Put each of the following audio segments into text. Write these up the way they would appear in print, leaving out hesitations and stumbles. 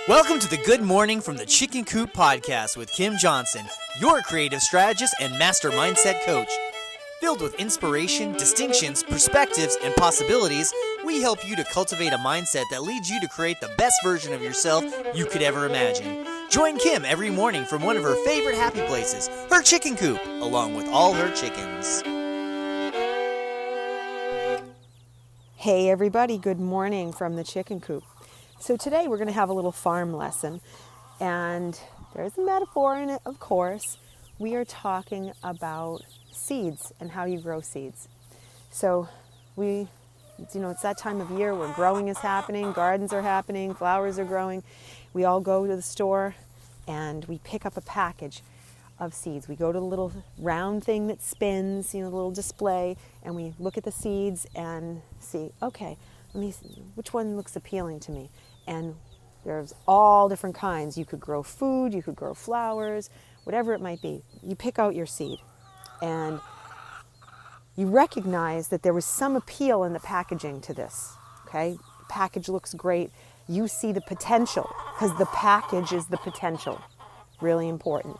Welcome to the Good Morning from the Chicken Coop podcast with Kim Johnson, your creative strategist and master mindset coach. Filled with inspiration, distinctions, perspectives, and possibilities, we help you to cultivate a mindset that leads you to create the best version of yourself you could ever imagine. Join Kim every morning from one of her favorite happy places, her chicken coop, along with all her chickens. Hey everybody, good morning from the chicken coop. So today we're going to have a little farm lesson, and there's a metaphor in it, of course. We are talking about seeds and how you grow seeds. So it's that time of year where growing is happening, gardens are happening, flowers are growing. We all go to the store and we pick up a package of seeds. We go to the little round thing that spins, the little display, and we look at the seeds and see, okay, let me see, which one looks appealing to me? And there's all different kinds. You could grow food, you could grow flowers, whatever it might be. You pick out your seed and you recognize that there was some appeal in the packaging to this, okay? The package looks great. You see the potential, because the package is the potential. Really important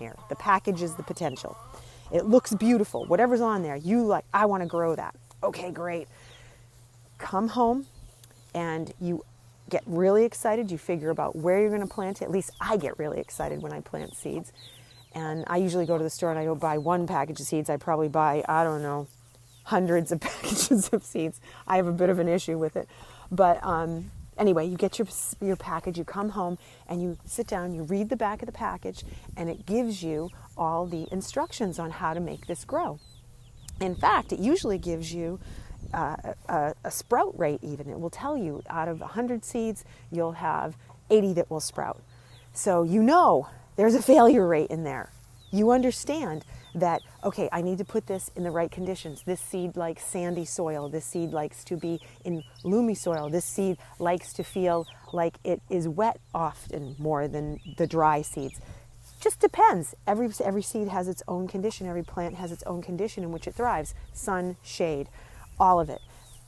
here. The package is the potential. It looks beautiful. Whatever's on there, you like, I want to grow that. Okay, great. Come home and you get really excited. You figure about where you're going to plant it. At least I get really excited when I plant seeds. And I usually go to the store and I don't buy one package of seeds. I probably buy, hundreds of packages of seeds. I have a bit of an issue with it. But anyway, you get your package, you come home and you sit down, you read the back of the package, and it gives you all the instructions on how to make this grow. In fact, it usually gives you a sprout rate even. It will tell you out of 100 seeds, you'll have 80 that will sprout. So there's a failure rate in there. You understand that, okay, I need to put this in the right conditions. This seed likes sandy soil. This seed likes to be in loomy soil. This seed likes to feel like it is wet often more than the dry seeds. Just depends. Every seed has its own condition. Every plant has its own condition in which it thrives. Sun, shade, all of it.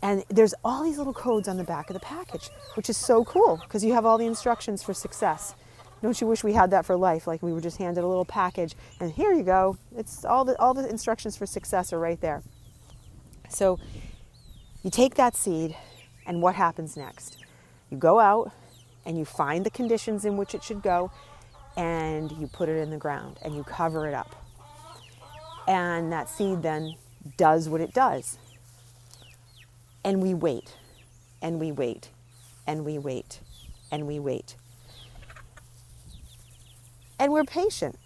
And there's all these little codes on the back of the package, which is so cool because you have all the instructions for success. Don't you wish we had that for life? Like we were just handed a little package and here you go. It's all the instructions for success are right there. So you take that seed and what happens next? You go out and you find the conditions in which it should go and you put it in the ground and you cover it up. And that seed then does what it does. And we wait, and we wait, and we wait, and we wait. And we're patient.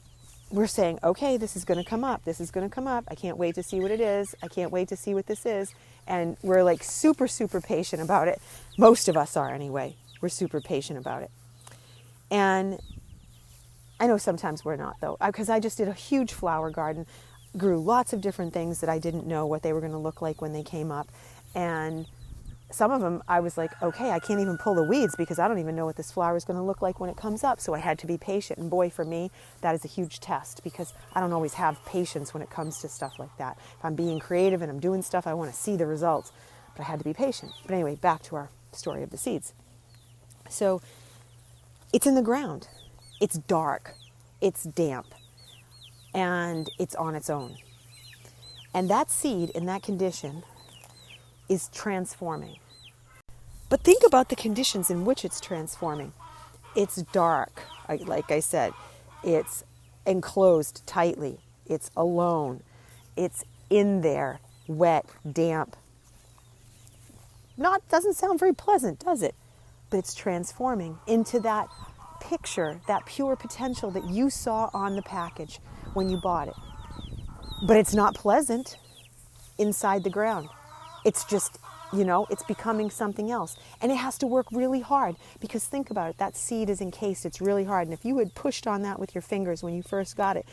We're saying, okay, this is going to come up. This is going to come up. I can't wait to see what it is. I can't wait to see what this is. And we're like super, super patient about it. Most of us are anyway. We're super patient about it. And I know sometimes we're not though, because I just did a huge flower garden, grew lots of different things that I didn't know what they were going to look like when they came up. And some of them I was like, okay, I can't even pull the weeds because I don't even know what this flower is going to look like when it comes up. So I had to be patient. And boy, for me, that is a huge test because I don't always have patience when it comes to stuff like that. If I'm being creative and I'm doing stuff, I want to see the results. But I had to be patient. But anyway, back to our story of the seeds. So it's in the ground. It's dark. It's damp. And it's on its own. And that seed in that condition is transforming. But think about the conditions in which it's transforming. It's dark, like I said. It's enclosed tightly. It's alone. It's in there, wet, damp. Doesn't sound very pleasant, does it? But it's transforming into that picture, that pure potential that you saw on the package when you bought it. But it's not pleasant inside the ground. It's just, it's becoming something else. And it has to work really hard because think about it, that seed is encased, it's really hard. And if you had pushed on that with your fingers when you first got it,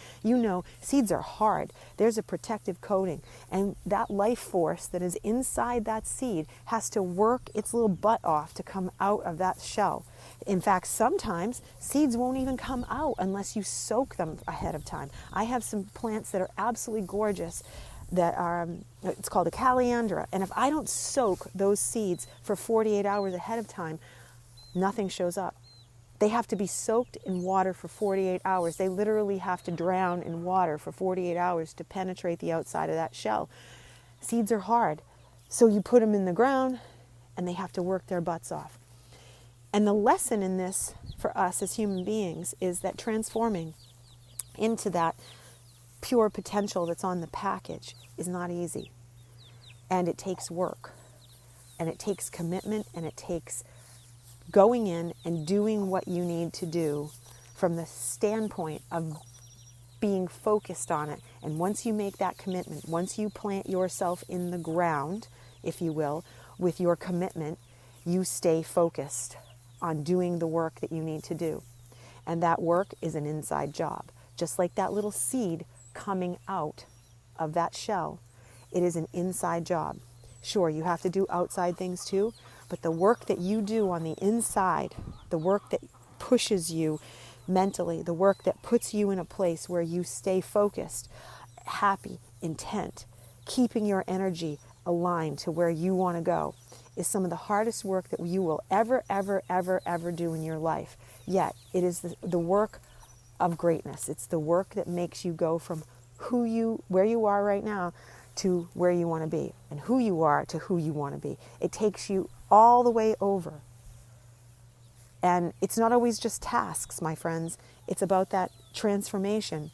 seeds are hard. There's a protective coating. And that life force that is inside that seed has to work its little butt off to come out of that shell. In fact, sometimes seeds won't even come out unless you soak them ahead of time. I have some plants that are absolutely gorgeous that are, it's called a caliandra. And if I don't soak those seeds for 48 hours ahead of time, nothing shows up. They have to be soaked in water for 48 hours. They literally have to drown in water for 48 hours to penetrate the outside of that shell. Seeds are hard. So you put them in the ground and they have to work their butts off. And the lesson in this for us as human beings is that transforming into that pure potential that's on the package is not easy. And it takes work. And it takes commitment, and it takes going in and doing what you need to do from the standpoint of being focused on it. And once you make that commitment, once you plant yourself in the ground, if you will, with your commitment, you stay focused on doing the work that you need to do. And that work is an inside job. Just like that little seed coming out of that shell, it is an inside job. Sure, you have to do outside things too, but the work that you do on the inside, the work that pushes you mentally, the work that puts you in a place where you stay focused, happy, intent, keeping your energy aligned to where you want to go, is some of the hardest work that you will ever do in your life. Yet, it is the work of greatness. It's the work that makes you go from where you are right now to where you want to be, and who you are to who you want to be. It takes you all the way over. And it's not always just tasks, my friends. It's about that transformation,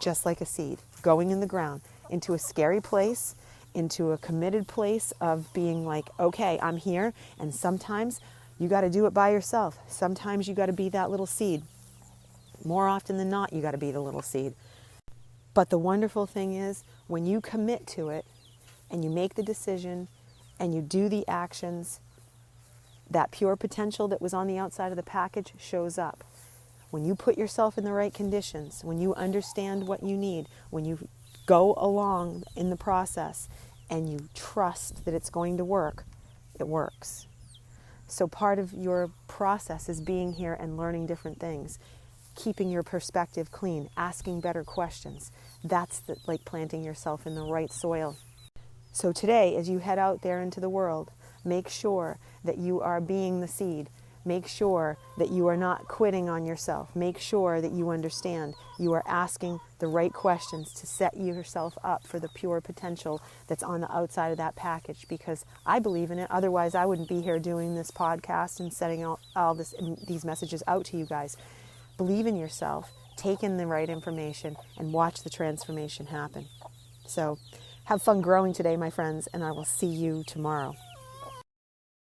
just like a seed, going in the ground into a scary place, into a committed place of being like, okay, I'm here. And sometimes you got to do it by yourself. Sometimes you got to be that little seed. More often than not, you got to be the little seed. But the wonderful thing is, when you commit to it and you make the decision and you do the actions, that pure potential that was on the outside of the package shows up. When you put yourself in the right conditions, when you understand what you need, when you go along in the process and you trust that it's going to work, it works. So part of your process is being here and learning different things, keeping your perspective clean, asking better questions. That's like planting yourself in the right soil. So today, as you head out there into the world, make sure that you are being the seed. Make sure that you are not quitting on yourself. Make sure that you understand you are asking the right questions to set yourself up for the pure potential that's on the outside of that package, because I believe in it. Otherwise, I wouldn't be here doing this podcast and setting all these messages out to you guys. Believe in yourself, take in the right information, and watch the transformation happen. So have fun growing today, my friends, and I will see you tomorrow.